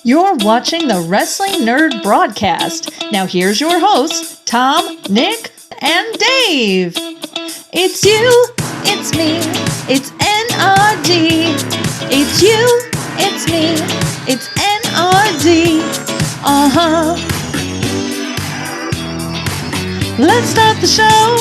You're watching the Wrestling Nerd Broadcast. Now here's your hosts, Tom, Nick, and Dave. It's you, it's me, it's N.R.D. It's you, it's me, it's N.R.D. Uh-huh. Let's start the show.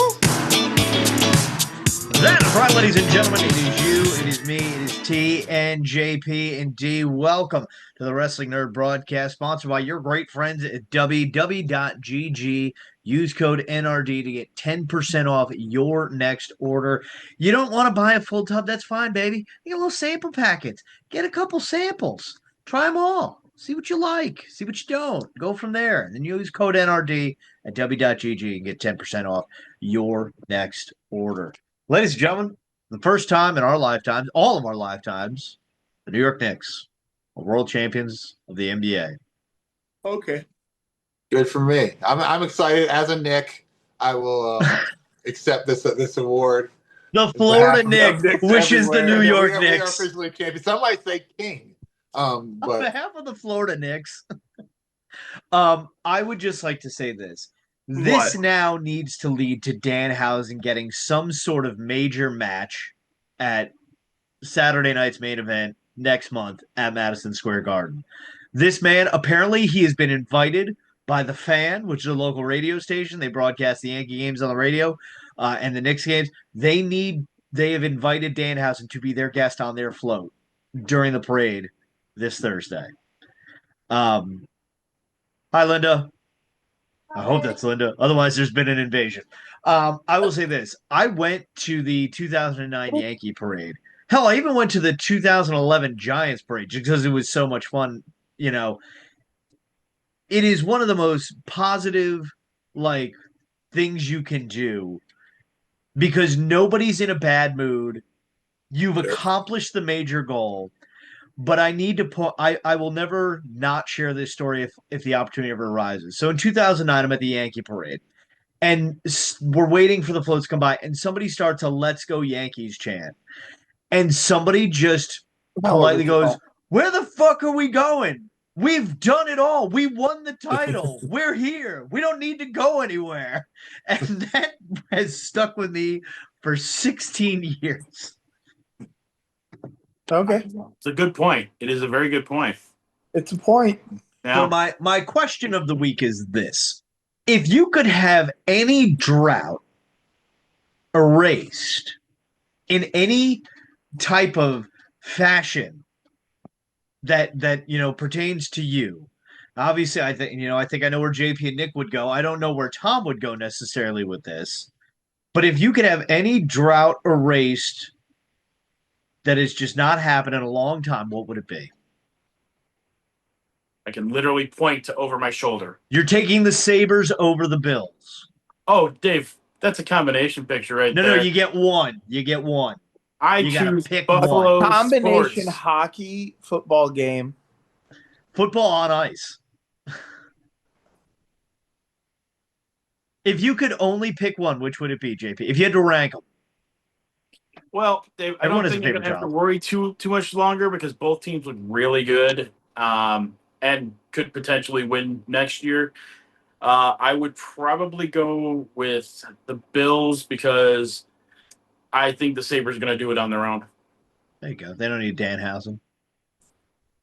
That is right, ladies and gentlemen. It is you, it is me, it is T and JP and D. Welcome to the Wrestling Nerd Broadcast, sponsored by your great friends at www.gg. Use code NRD to get 10% off your next order. You don't want to buy a full tub? That's fine, baby. Get a little sample packets. Get a couple samples. Try them all. See what you like. See what you don't. Go from there. And then use code NRD at w.gg and get 10% off your next order. Ladies and gentlemen, the first time in our lifetimes, all of our lifetimes, the New York Knicks are world champions of the NBA. Okay. Good for me. I'm excited. As a Knick, I will accept this award. The Florida Knicks wishes the New York Knicks. We are officially champions. Some might say king. But on behalf of the Florida Knicks, I would just like to say this. This now needs to lead to Danhausen getting some sort of major match at Saturday night's main event next month at Madison Square Garden. This man, apparently he has been invited by The Fan, which is a local radio station. They broadcast the Yankee games on the radio and the Knicks games. They have invited Danhausen to be their guest on their float during the parade this Thursday. Hi, Linda. I hope that's Linda. Otherwise, there's been an invasion. I will say this. I went to the 2009 Yankee parade. Hell, I even went to the 2011 Giants parade just because it was so much fun. You know, it is one of the most positive, things you can do because nobody's in a bad mood. You've accomplished the major goal. But I need to put. I will never not share this story if the opportunity ever arises. So in 2009, I'm at the Yankee parade, and we're waiting for the floats to come by, and somebody starts a "Let's Go Yankees" chant, and somebody just politely goes, "Where the fuck are we going? We've done it all. We won the title. We're here. We don't need to go anywhere." And that has stuck with me for 16 years. Okay. It's a good point. It is a very good point. It's a point. Now, So my question of the week is this. If you could have any drought erased in any type of fashion that pertains to you, obviously I think I know where JP and Nick would go. I don't know where Tom would go necessarily with this. But if you could have any drought erased that has just not happened in a long time, what would it be? I can literally point to over my shoulder. You're taking the Sabres over the Bills. Oh, Dave, that's a combination picture right there. No, you get one. You get one. You choose pick Buffalo Combination sports. hockey football game. Football on ice. If you could only pick one, which would it be, JP? If you had to rank them. Well, Dave, I don't think you're going to have to worry too much longer because both teams look really good and could potentially win next year. I would probably go with the Bills because I think the Sabres are going to do it on their own. There you go. They don't need Danhausen.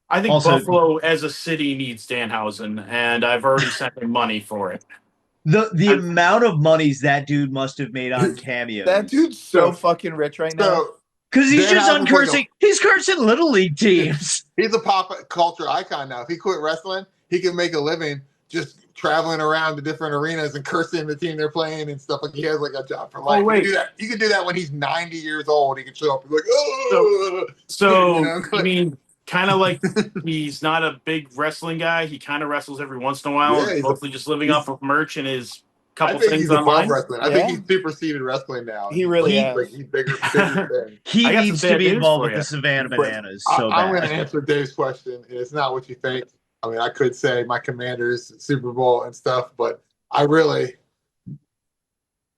I think Buffalo as a city needs Danhausen, and I've already sent them money for it. The amount of monies that dude must have made on cameos. That dude's so fucking rich right now. Because he's just uncursing. He's cursing little league teams. He's a pop culture icon now. If he quit wrestling, he can make a living just traveling around to different arenas and cursing the team they're playing and stuff. Like he has a job for life. Oh, wait. He can do that when he's 90 years old. He can show up and be like, oh. So I mean, kind of like he's not a big wrestling guy. He kind of wrestles every once in a while. Yeah, mostly just living off of merch and his couple things things he's online. above wrestling. I think he's superseded wrestling now. He really is. He's bigger than He needs to be involved with the Savannah Bananas. I'm going to answer Dave's question, and it's not what you think. I mean, I could say my Commanders, Super Bowl and stuff, but I really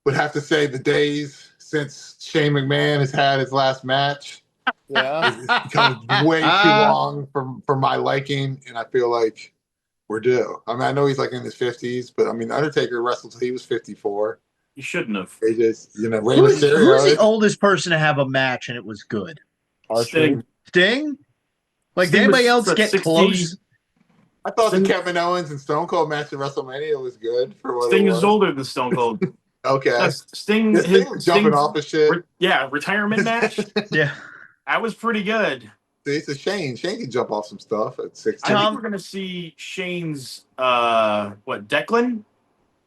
would have to say the days since Shane McMahon has had his last match. Yeah. It's becoming way too long for my liking, and I feel like we're due. I mean, I know he's like in his 50s, but I mean, Undertaker wrestled till he was 54. You shouldn't have. They just, Rey Who's Mysterio. the oldest person to have a match and it was good? Sting. Sting? Like, Sting did anybody was, else what, get 60? close? I thought the Kevin Owens and Stone Cold match at WrestleMania was good for what Sting it was. is older than Stone Cold. Okay. Sting was jumping off the shit. Retirement match. Yeah. That was pretty good. It's a Shane. Shane can jump off some stuff at 16. I think we're going to see Shane's, Declan?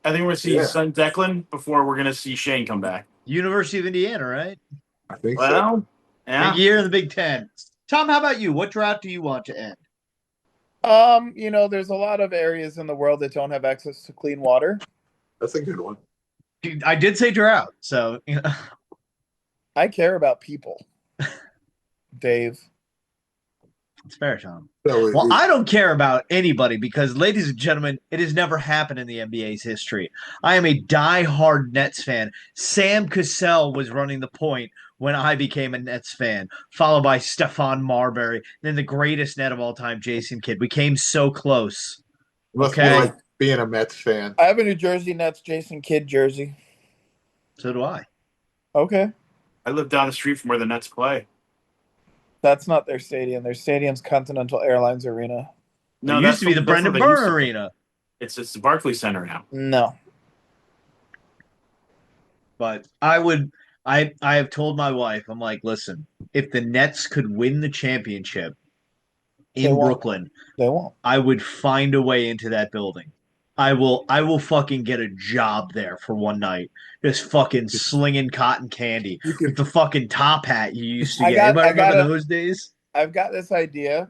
I think we're going to see his son Declan before we're going to see Shane come back. University of Indiana, right? I think so. Yeah. Big year in the Big Ten. Tom, how about you? What drought do you want to end? There's a lot of areas in the world that don't have access to clean water. That's a good one. I did say drought, so I care about people. Dave. It's fair, Tom. Well, I don't care about anybody because, ladies and gentlemen, it has never happened in the NBA's history. I am a die-hard Nets fan. Sam Cassell was running the point when I became a Nets fan, followed by Stephon Marbury, then the greatest net of all time, Jason Kidd. We came so close. It must be like being a Mets fan. I have a New Jersey Nets Jason Kidd jersey. So do I. Okay. I live down the street from where the Nets play. That's not their stadium. Their stadium's Continental Airlines Arena. No, it used to be the Brendan Byrne Arena. It's the Barclays Center now. No. But I have told my wife, I'm like, listen, if the Nets could win the championship in Brooklyn, they won't. I would find a way into that building. I will fucking get a job there for one night. Just fucking slinging cotton candy with the fucking top hat you used to get. Anybody remember those days? I've got this idea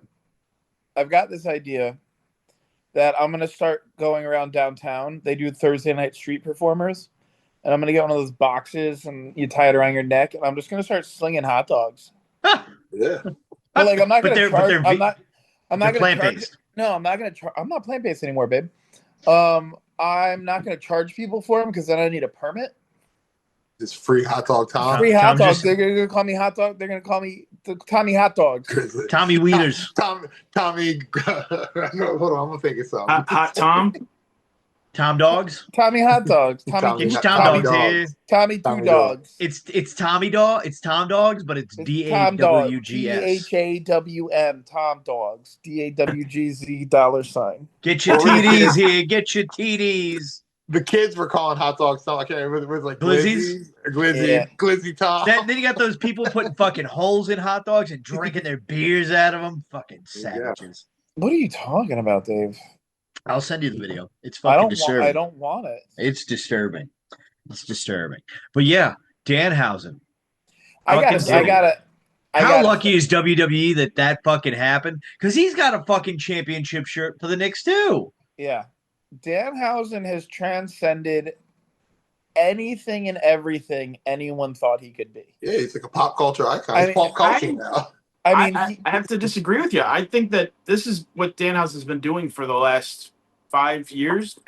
that I'm going to start going around downtown. They do Thursday night street performers. And I'm going to get one of those boxes and you tie it around your neck. And I'm just going to start slinging hot dogs. Yeah. But like, I'm not going to charge. I'm not going to charge. No, I'm not going to charge. I'm not plant-based anymore, babe. I'm not going to charge people for them because then I need a permit. It's free hot dog Tom. Free hot dogs. They're going to call me hot dog. They're going to call me Tommy Hot Dogs. Tommy Wieners. Tommy. Hold on, I'm going to think of something. Hot Tom? Tom Dogs? Tommy Hot Dogs. Tommy Dogs here. Tommy Two Dogs. It's Tommy Dog. It's Tom Dogs, but it's DAWGS. DHAWM. Tom Dogs. DAWGZ $. Get your TDs here. Get your TDs. The kids were calling hot dogs. I can't remember. It was like Glizzies. Glizzy Tom. Then you got those people putting fucking holes in hot dogs and drinking their beers out of them. Fucking savages. What are you talking about, Dave? I'll send you the video. It's fucking disturbing. I don't want it. It's disturbing. It's disturbing. But yeah, Danhausen. I got it. How lucky is WWE that fucking happened? Because he's got a fucking championship shirt for the Knicks too. Yeah. Danhausen has transcended anything and everything anyone thought he could be. Yeah, he's like a pop culture icon. He's pop culture now. I have to disagree with you. I think that this is what Danhausen's been doing for the last 5 years.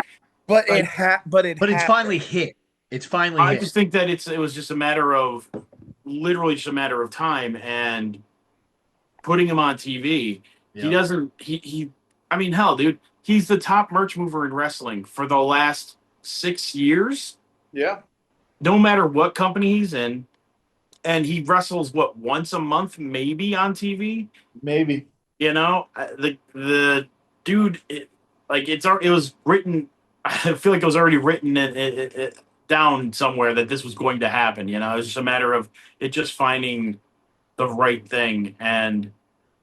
But it's finally hit. It's finally hit. I just think that it was just a matter of literally just a matter of time and putting him on TV. Yep. He doesn't I mean, hell, dude, he's the top merch mover in wrestling for the last 6 years. Yeah. No matter what company he's in. And he wrestles once a month, maybe on TV. Maybe, the dude. It was written. I feel like it was already written it down somewhere that this was going to happen. It was just a matter of it just finding the right thing. And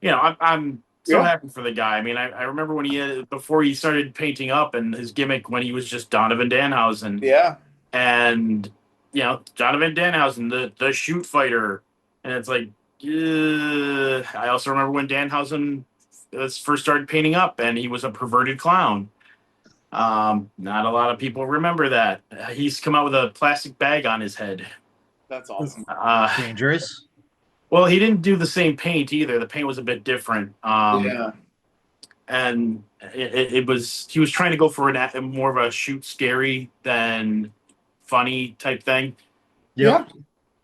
I'm so happy for the guy. I mean, I remember when before he started painting up and his gimmick when he was just Donovan Danhausen. Yeah, and. Donovan Danhausen, the shoot fighter. And it's like, I also remember when Danhausen first started painting up and he was a perverted clown. Not a lot of people remember that. He's come out with a plastic bag on his head. That's awesome. Dangerous. Well, he didn't do the same paint either. The paint was a bit different. And he was trying to go for more of a shoot scary than funny type thing. Yeah.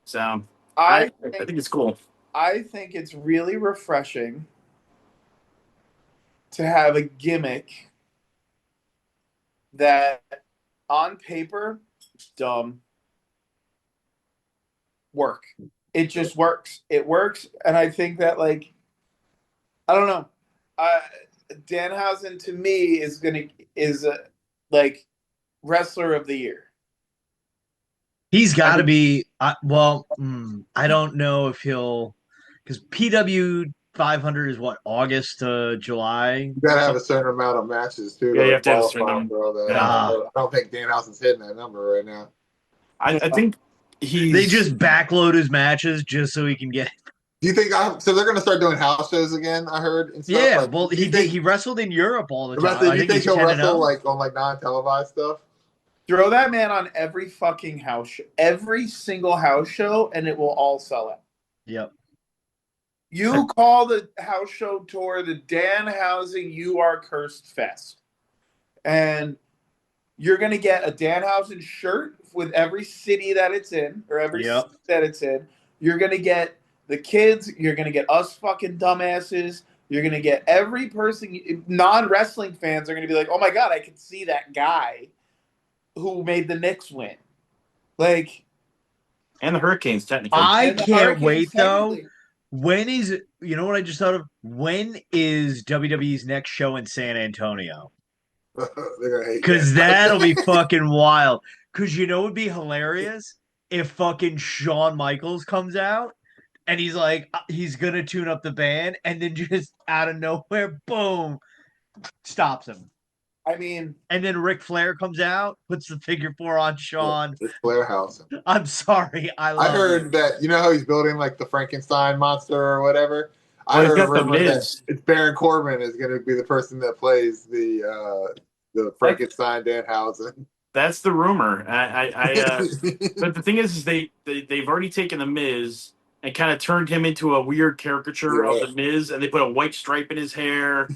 So I think it's cool. I think it's really refreshing to have a gimmick that on paper dumb work. It just works. It works, and I think that like I don't know. Danhausen to me is like wrestler of the year. He's got to be. I don't know if he'll, because PW 500 is what, August to July. You gotta have a certain amount of matches too. Yeah, you have to have a qualify certain for all that. yeah. I don't think Danhausen's hitting that number right now. I think They just backload his matches just so he can get. Do you think so? They're gonna start doing house shows again. I heard. And stuff. Yeah, like, well, he wrestled in Europe all the time. Do you think he'll wrestle 10-0. like on like non-televised stuff? Throw that man on every fucking house show, every single house show, and it will all sell out. Yep. You call the house show tour the Danhausen You Are Cursed Fest. And you're going to get a Danhausen shirt with every city that it's in, or every city that it's in. You're going to get the kids. You're going to get us fucking dumbasses. You're going to get every person. Non-wrestling fans are going to be like, oh my God, I can see that guy who made the Knicks win. Like, and the Hurricanes, technically. I can't wait, though. When is, you know what I just thought of? When is WWE's next show in San Antonio? Because that'll be fucking wild. Because you know what would be hilarious? If fucking Shawn Michaels comes out and he's like, he's going to tune up the band, and then just out of nowhere, boom, stops him. I mean, and then Ric Flair comes out, puts the figure 4 on Shawn. Ric Flair house. I'm sorry, I heard that, you know how he's building like the Frankenstein monster or whatever. I heard a rumor that it's Baron Corbin is going to be the person that plays the Frankenstein Danhausen. That's the rumor. But the thing is they've already taken the Miz and kind of turned him into a weird caricature of the Miz, and they put a white stripe in his hair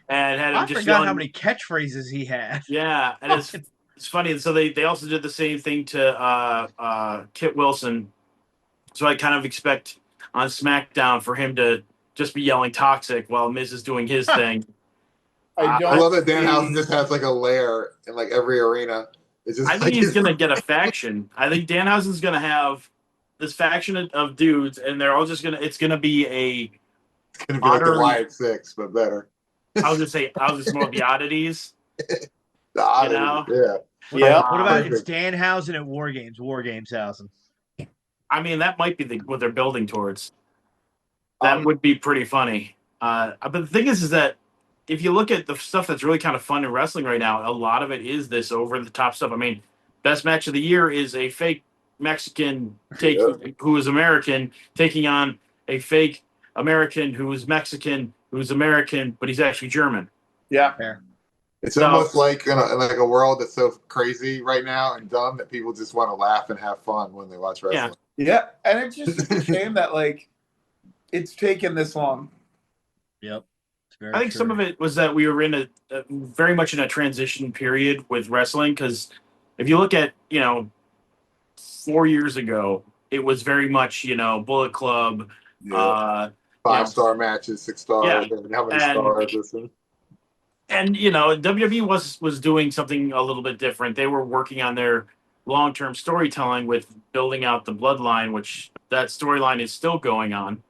and had him just forgot how many catchphrases he had. Yeah, and it's funny. And so they also did the same thing to Kit Wilson. So I kind of expect on SmackDown for him to just be yelling toxic while Miz is doing his thing. I love that Danhausen just has like a lair in like every arena. It's just I think he's gonna get a faction. I think Danhausen's gonna have this faction of dudes, and they're all just gonna. It's gonna be a. It's gonna be modern, like the Riot Six, but better. I was just more of the oddities. The oddities, you know? Yeah. What about it's Danhausen at War Games? War Games Hausen. I mean, that might be what they're building towards. That would be pretty funny. But the thing is that if you look at the stuff that's really kind of fun in wrestling right now, a lot of it is this over-the-top stuff. I mean, best match of the year is a fake Mexican who is American taking on a fake American who is Mexican, who's American, but he's actually German. Yeah. Fair. It's almost like in a world that's so crazy right now and dumb that people just want to laugh and have fun when they watch wrestling. Yeah, and it's just a shame that like it's taken this long. Yep. I think some of it was that we were in a very much in a transition period with wrestling, because if you look at 4 years ago, it was very much Bullet Club, 5-star matches, 6-star, how many stars? And WWE was doing something a little bit different. They were working on their long-term storytelling with building out the bloodline, which that storyline is still going on.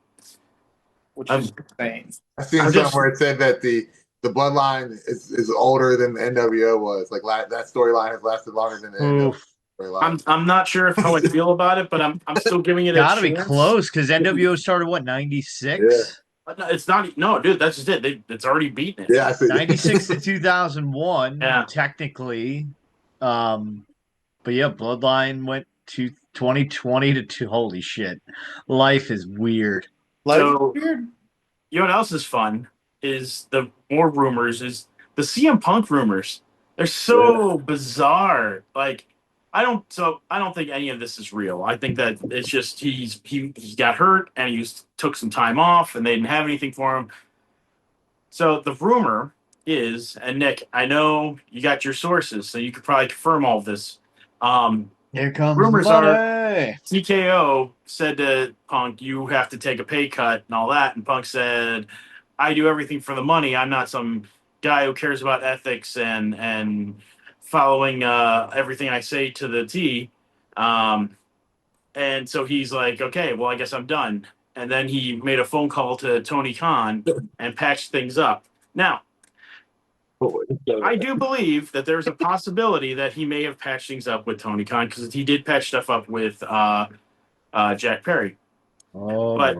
Which is insane. I've seen somewhere it said that the bloodline is older than the NWO was. Like that storyline has lasted longer than the NWO storyline. I'm not sure how I feel about it, but I'm still giving it a chance. Gotta be close, because NWO started, what, 96? Yeah. No, it's not. No, dude, that's just it. It's already beaten it. Yeah, 96 to 2001, technically. But yeah, Bloodline went to 2020 to holy shit. Life is weird. So, you know what else is fun is the more rumors is the CM Punk rumors. They're so bizarre. Like, I don't think any of this is real. I think that it's just he got hurt and he took some time off and they didn't have anything for him. So the rumor is, and Nick, I know you got your sources, so you could probably confirm all of this. Here comes rumors money. are TKO said to Punk, "You have to take a pay cut and all that," and Punk said, "I do everything for the money. I'm not some guy who cares about ethics and following everything I say to the T." And so he's like, "Okay, well, I guess I'm done." And then he made a phone call to Tony Khan and patched things up. Now, I do believe that there's a possibility that he may have patched things up with Tony Khan because he did patch stuff up with Jack Perry. But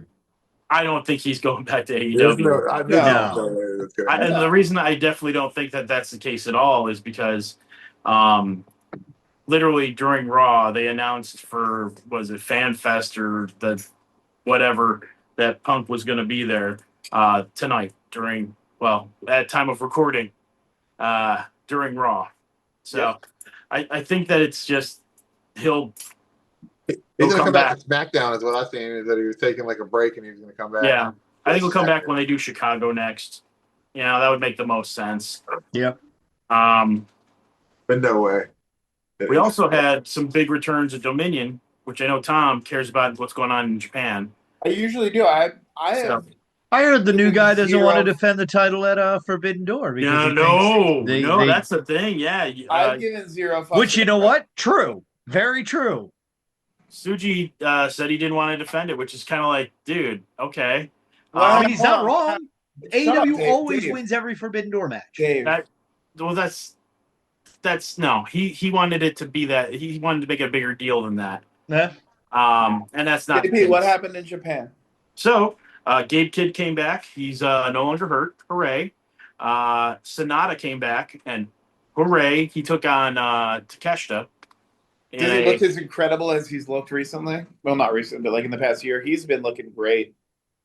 I don't think he's going back to AEW. No. And the reason I definitely don't think that that's the case at all is because literally during Raw, they announced for, was it Fan Fest or the whatever, that Punk was going to be there tonight during, well, at time of recording during Raw. So I think that it's just he'll He's going to come back to SmackDown is what I've seen, is that he was taking like a break and he's going to come back. Yeah. I think he'll come back when they do Chicago next. You know, that would make the most sense. Yep. But no way. Uh, We also had some big returns at Dominion, which I know Tom cares about what's going on in Japan. I usually do. I heard the new guy doesn't want to defend the title at Forbidden Door because no, that's the thing. Yeah, I've given zero fucks. Which, you know what? True, very true. Suji said he didn't want to defend it, which is kind of like, dude, okay. Well, I mean, he's not wrong. AEW always Dave. wins every Forbidden Door match. Dave. That's no. He wanted it to be that. He wanted to make a bigger deal than that. Yeah. And that's not. JP, what happened in Japan? So Gabe Kidd came back. He's no longer hurt. Hooray! Sonata came back, and hooray! He took on Takeshita. Does he look as incredible as he's looked recently? Well, not recently, but like in the past year, he's been looking great.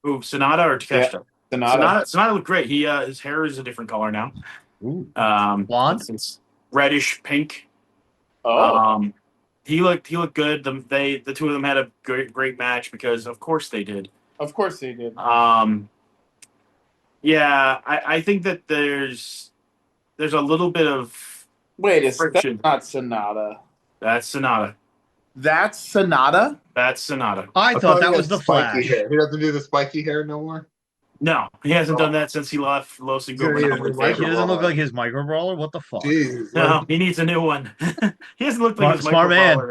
Who, Sonata or Takeshita? Yeah, Sonata looked great. He his hair is a different color now. Ooh. Blonde. It's reddish pink. Oh. He looked good. The two of them had a great match because of course they did. Of course they did. Yeah, I think that there's a little bit of friction. That's not Sonata. That's Sonata. That's Sonata? That's Sonata. I thought that was the Flash. Hair. He doesn't do the spiky hair no more? No, he hasn't done that since he left Los Ingobernables. He doesn't look like his micro brawler? What the fuck? Jeez, no, he needs a new one. He hasn't looked like his micro brawler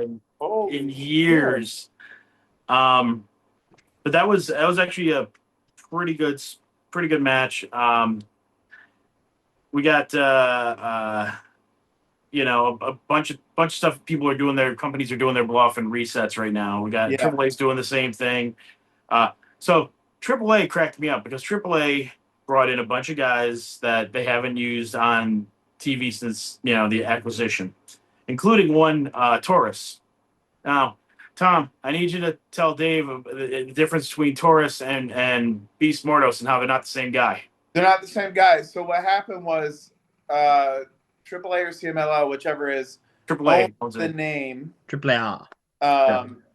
in years. But that was actually a pretty good match. We got a bunch of stuff. People are doing companies are doing their bluff and resets right now. We got AAA's doing the same thing. So AAA cracked me up because AAA brought in a bunch of guys that they haven't used on TV since the acquisition, including one Taurus. Now, Tom, I need you to tell Dave the difference between Taurus and Beast Mordos and how they're not the same guy. They're not the same guy. So what happened was AAA or CMLL, whichever is AAA owns the name AAA.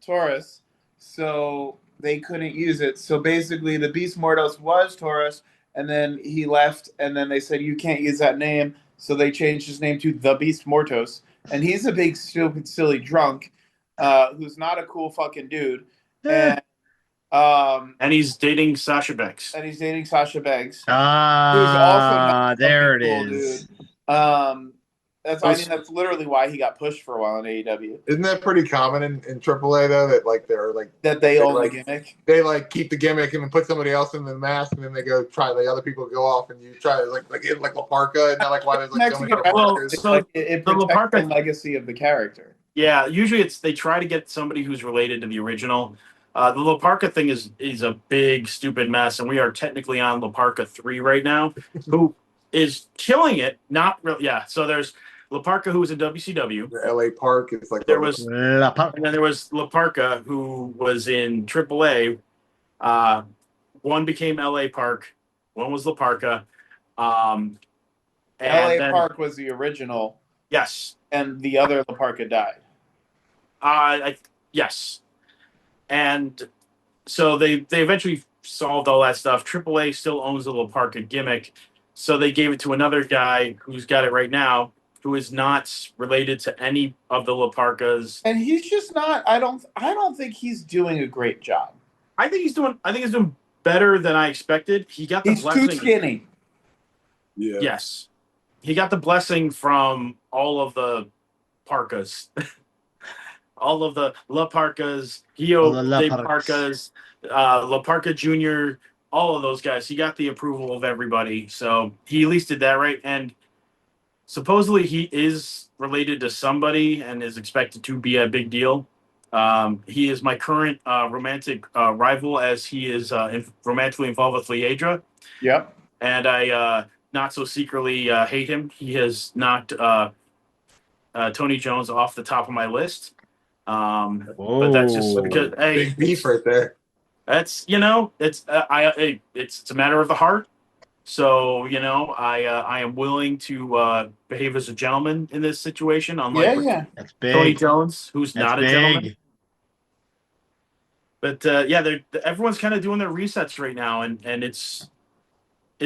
Taurus. So they couldn't use it. So basically the Beast Mordos was Taurus, and then he left, and then they said you can't use that name. So they changed his name to the Beast Mortos. And he's a big, stupid, silly drunk who's not a cool fucking dude. And he's dating Sasha Banks. Who's also there it cool is. Dude. I mean, that's literally why he got pushed for a while in AEW. Isn't that pretty common in AAA though? That they own the gimmick. They keep the gimmick and then put somebody else in the mask, and then they go try the other people go off, and you try like La Parka, and not why there's so many Parkas. It protects the legacy of the character. Yeah, usually they try to get somebody who's related to the original. The La Parka thing is a big stupid mess, and we are technically on La Parka 3 right now, who is killing it. Not really. Yeah. So there's La Parka, who was in WCW. The LA Park is like there was, and then there was La Parka, who was in AAA. One became LA Park, one was La Parka. LA Park was the original. Yes, and the other La Parka died. Yes, and so they eventually solved all that stuff. AAA still owns the La Parka gimmick, so they gave it to another guy who's got it right now, who is not related to any of the La Parkas. And he's just not. I don't think he's doing a great job. I think he's doing better than I expected. He got the blessing. He's too skinny. Yeah. Yes. He got the blessing from all of the Parkas. All of the La Parkas, Gio de Parkas, La Parka Jr., all of those guys. He got the approval of everybody. So he at least did that right. And supposedly he is related to somebody and is expected to be a big deal. He is my current romantic rival, as he is romantically involved with Liedra. Yep. And I not so secretly hate him. He has knocked Tony Jones off the top of my list. But that's just because big beef right there. That's it's a matter of the heart. So I am willing to behave as a gentleman in this situation. Unlike that's big. Tony Jones, who's that's not a big. gentleman. But everyone's kind of doing their resets right now, and it's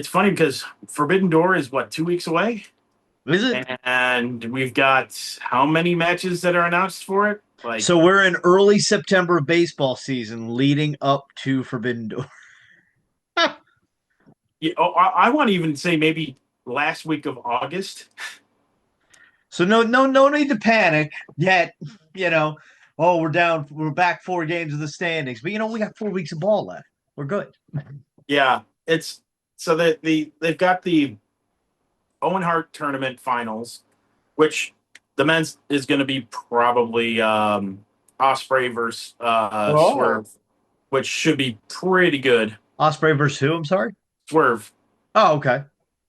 funny because Forbidden Door is 2 weeks away. Is it? And we've got how many matches that are announced for it? So we're in early September baseball season leading up to Forbidden Door. I want to even say maybe last week of August. So no need to panic yet. We're back 4 games of the standings, but we got 4 weeks of ball left. We're good. Yeah, it's so that they've got the Owen Hart tournament finals, which the men's is going to be probably Ospreay versus Swerve, which should be pretty good. Ospreay versus who? I'm sorry? Swerve. Oh, okay.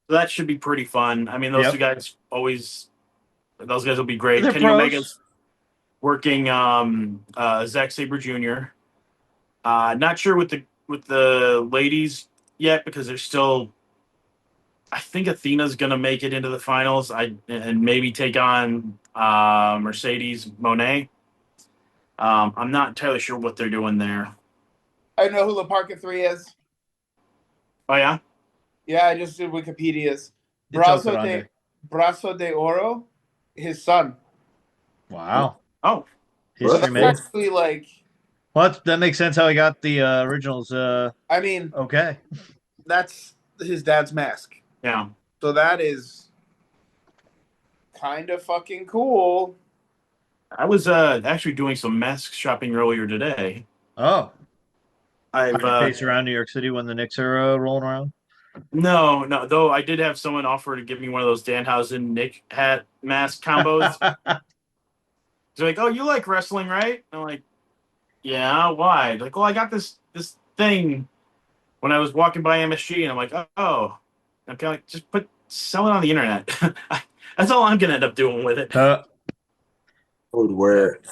So that should be pretty fun. I mean, those two guys those guys will be great. They're Kenny pros. Omega's working Zack Sabre Jr. Not sure with the ladies yet because they're still. I think Athena's going to make it into the finals. And maybe take on Mercedes Moné. I'm not entirely sure what they're doing there. I know who La Parka 3 is. Oh yeah. Yeah, I just did Wikipedia's. Brazo de Oro, his son. Wow. Oh. History made. Actually, Well, that makes sense how he got the originals. I mean, okay. That's his dad's mask. Yeah. So that is kind of fucking cool. I was actually doing some mask shopping earlier today. Oh. I've pace around New York City when the Knicks are rolling around? No. Though I did have someone offer to give me one of those Danhausen Nick hat mask combos. They're like, "Oh, you like wrestling, right?" I'm like, "Yeah, why?" They're like, "Well, I got this thing when I was walking by MSG," and I'm like, "Oh." I'm kind of like, just sell it on the internet. That's all I'm gonna end up doing with it. I would wear it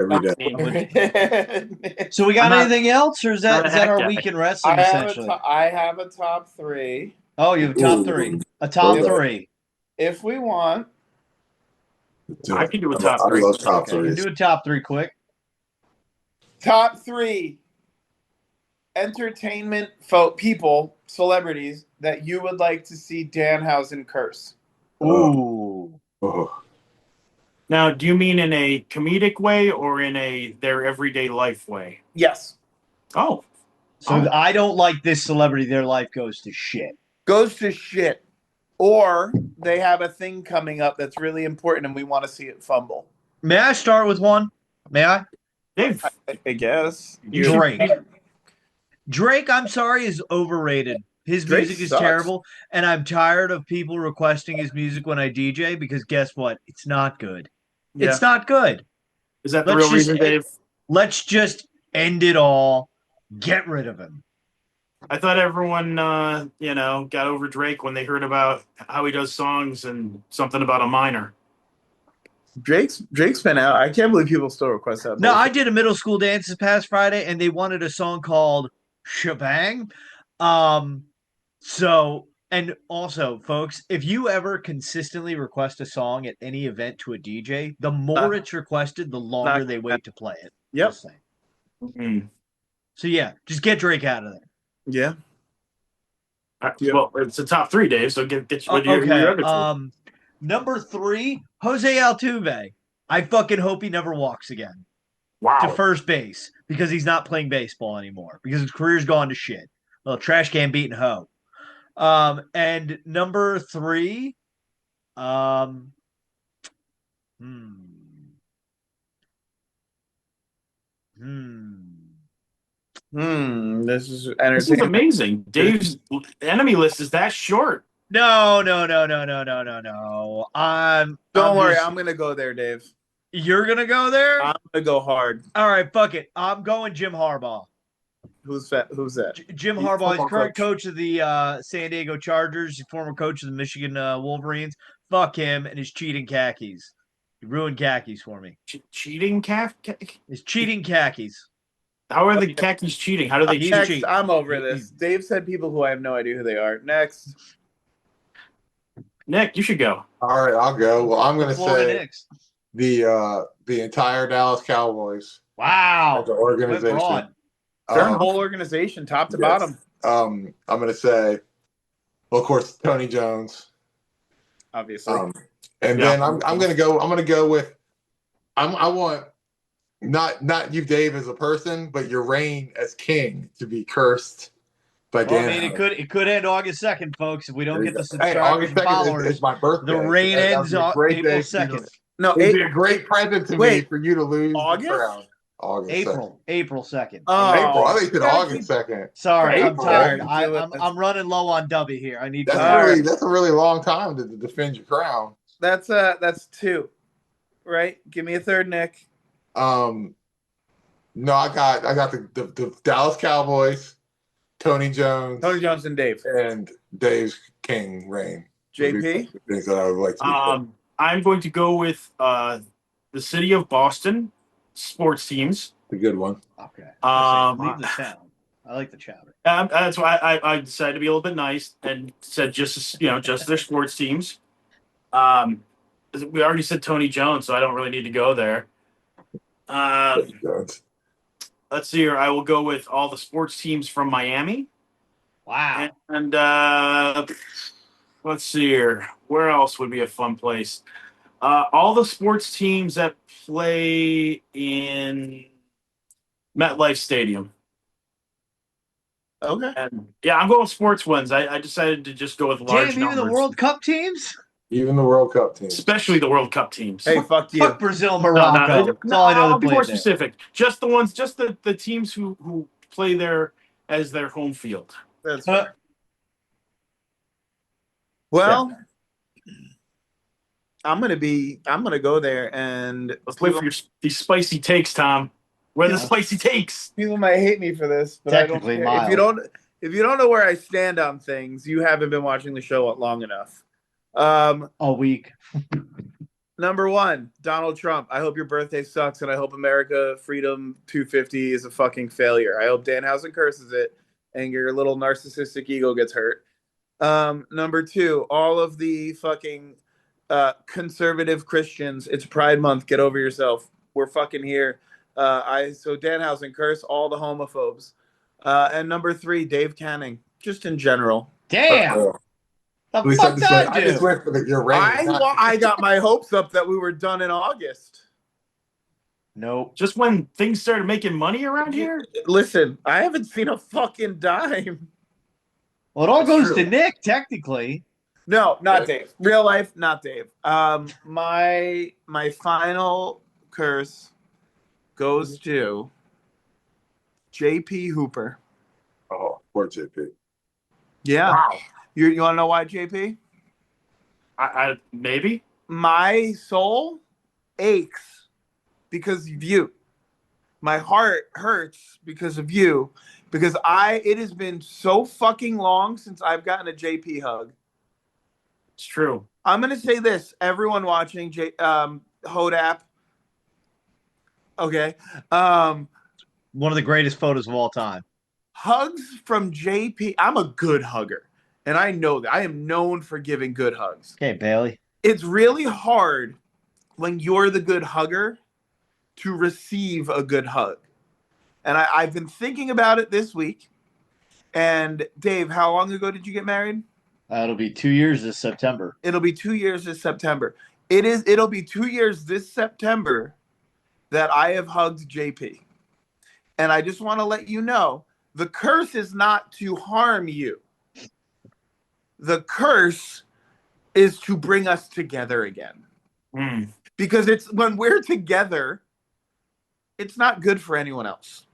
every day. So we got anything else, or is that our week in wrestling? I have a top 3. Oh, you have a top 3. A top 3. If we want, I can do a top 3. I love top 3. Do a top 3 quick. Top 3 entertainment people, celebrities that you would like to see Danhausen curse. Ooh. Oh. Now, do you mean in a comedic way or in their everyday life way? Yes. Oh. So I don't like this celebrity. Their life goes to shit. Goes to shit. Or they have a thing coming up that's really important and we want to see it fumble. May I start with one? May I? Dave. I guess. Drake, I'm sorry, is overrated. His music is terrible, and I'm tired of people requesting his music when I DJ because guess what? It's not good. Yeah. It's not good. Is that the real reason, Dave? Let's just end it all. Get rid of him. I thought everyone, got over Drake when they heard about how he does songs and something about a minor. Drake's been out. I can't believe people still request that. No, I did a middle school dance this past Friday, and they wanted a song called Shebang. So, and also, folks, if you ever consistently request a song at any event to a DJ, the more it's requested, the longer they wait to play it. Yep. Mm. So, yeah, just get Drake out of there. Yeah. Well, it's a top 3, Dave, so get what you're okay. Number 3, Jose Altuve. I fucking hope he never walks again. Wow. To first base because he's not playing baseball anymore because his career's gone to shit. Well, trash can beating hoe. And number 3, um, This is This is entertaining. amazing. Dave's enemy list is that short. No. Don't worry, I'm gonna go there, Dave. You're gonna go there? I'm gonna go hard. All right, fuck it. I'm going Jim Harbaugh. Who's that? Jim Harbaugh is current coach of the San Diego Chargers, former coach of the Michigan Wolverines. Fuck him and his cheating khakis. He ruined khakis for me. Cheating His cheating khakis. How are the khakis cheating? How do they cheat? I'm over this. Dave said people who I have no idea who they are. Next. Nick, you should go. All right, I'll go. Well, I'm going to say Knicks. the entire Dallas Cowboys. Wow. The organization. Their whole organization, top to bottom. I'm going to say, well, of course, Tony Jones. Obviously. And then I'm going to go with I want not you, Dave, as a person, but your reign as king to be cursed by Dan. I mean, it could end August 2nd, folks. If we don't get the subscribers and followers, it's my birthday. The reign ends on April 2nd. No, it'd be a great present to me for you to lose August? the crown. April 2nd. Oh, April. I think you said August 2nd. Sorry, April. I'm tired. I'm running low on W here. I need. That's a really long time to defend your crown. That's 2, right? Give me a third, Nick. No, I got the Dallas Cowboys, Tony Jones, and Dave, and Dave's king reign. JP. Things that I would like to. I'm going to go with the city of Boston sports teams. A good one. Okay. Leave the town. I like the chowder. That's why I decided to be a little bit nice and said just their sports teams. We already said Tony Jones, so I don't really need to go there. Let's see here. I will go with all the sports teams from Miami. Wow. And let's see here. Where else would be a fun place? All the sports teams that play in MetLife Stadium. Okay. And I'm going with sports ones. I decided to just go with large numbers. Even the World Cup teams? Even the World Cup teams. Especially the World Cup teams. Hey, fuck you. Fuck Brazil, Morocco. That's all I know. I'll be more specific. Just the ones, just the teams who play there as their home field. That's fair. Well, I'm gonna go there and let's wait for these spicy takes, Tom. Where the spicy takes? People might hate me for this, but technically, I don't care. If you don't know where I stand on things, you haven't been watching the show long enough. A week. Number 1, Donald Trump. I hope your birthday sucks, and I hope America Freedom 250 is a fucking failure. I hope Danhausen curses it, and your little narcissistic ego gets hurt. Number 2, all of the fucking conservative Christians. It's Pride Month. Get over yourself. We're fucking here. So Danhausen, curse all the homophobes. And number 3, Dave Canning. Just in general. Damn. The fuck did I do? just went for your reign. I got my hopes up that we were done in August. Nope. Just when things started making money around here? Listen, I haven't seen a fucking dime. Well, it all goes to Nick, technically. No, not Dave. Real life, not Dave. My final curse goes to JP Hooper. Oh, poor JP. Yeah. Wow. You want to know why, JP? I maybe. My soul aches because of you. My heart hurts because of you. Because it has been so fucking long since I've gotten a JP hug. It's true. I'm gonna say this, everyone watching, Hodap. Okay. One of the greatest photos of all time. Hugs from JP. I'm a good hugger. And I know that. I am known for giving good hugs. Okay, Bailey. It's really hard when you're the good hugger to receive a good hug. And I've been thinking about it this week. And Dave, how long ago did you get married? It'll be 2 years this September. It'll be 2 years this September. It'll be 2 years this September that I have hugged JP. And I just want to let you know, the curse is not to harm you. The curse is to bring us together again. Because it's when we're together, it's not good for anyone else.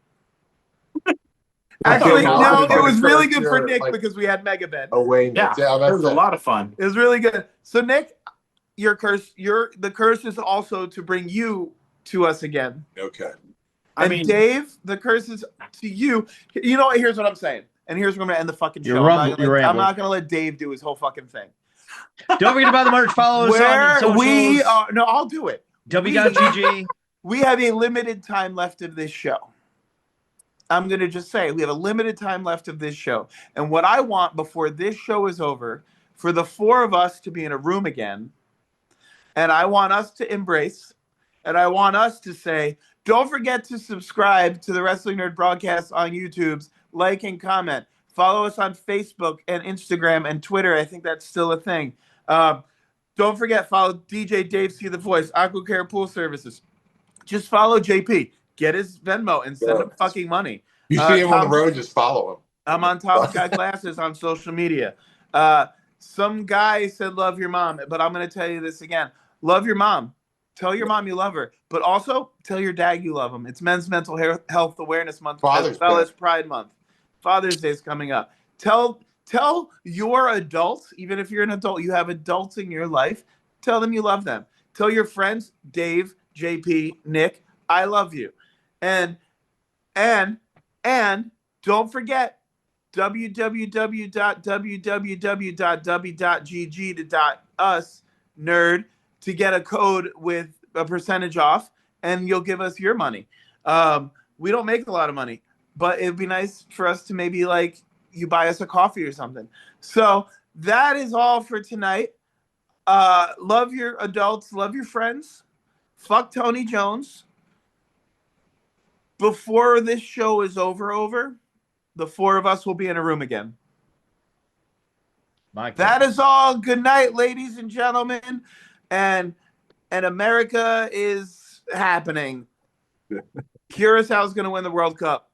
Actually, no, it was really good for Nick because we had Mega Ben. Yeah, it was a lot of fun. It was really good. So Nick, the curse is also to bring you to us again. Okay. And Dave, the curse is to you. You know what? Here's what I'm saying. And here's where I'm going to end the fucking show. I'm not going to let Dave do his whole fucking thing. Don't forget about the merch. Follow us on socials. No, I'll do it. W.GG. We have a limited time left of this show. I'm going to just say we have a limited time left of this show. And what I want before this show is over, for the four of us to be in a room again, and I want us to embrace, and I want us to say, don't forget to subscribe to the Wrestling Nerd Broadcast on YouTube, like and comment. Follow us on Facebook and Instagram and Twitter. I think that's still a thing. Don't forget, follow DJ DaveCTheVoice, AquaCare Pool Services. Just follow JP. Get his Venmo and send him fucking money. You see him on the road, just follow him. I'm on Tom's Got Glasses on social media. Some guy said love your mom, but I'm going to tell you this again. Love your mom. Tell your mom you love her, but also tell your dad you love him. It's Men's Mental Health Awareness Month, as well as Pride Month. Father's Day is coming up. Tell your adults, even if you're an adult, you have adults in your life, tell them you love them. Tell your friends, Dave, JP, Nick, I love you. And don't forget www.w.gg.us nerd to get a code with a percentage off, and you'll give us your money. We don't make a lot of money, but it'd be nice for us to maybe you buy us a coffee or something. So that is all for tonight. Love your adults, love your friends. Fuck Tony Jones. Before this show is over, the four of us will be in a room again. That is all. Good night, ladies and gentlemen. And America is happening. Curacao is going to win the World Cup.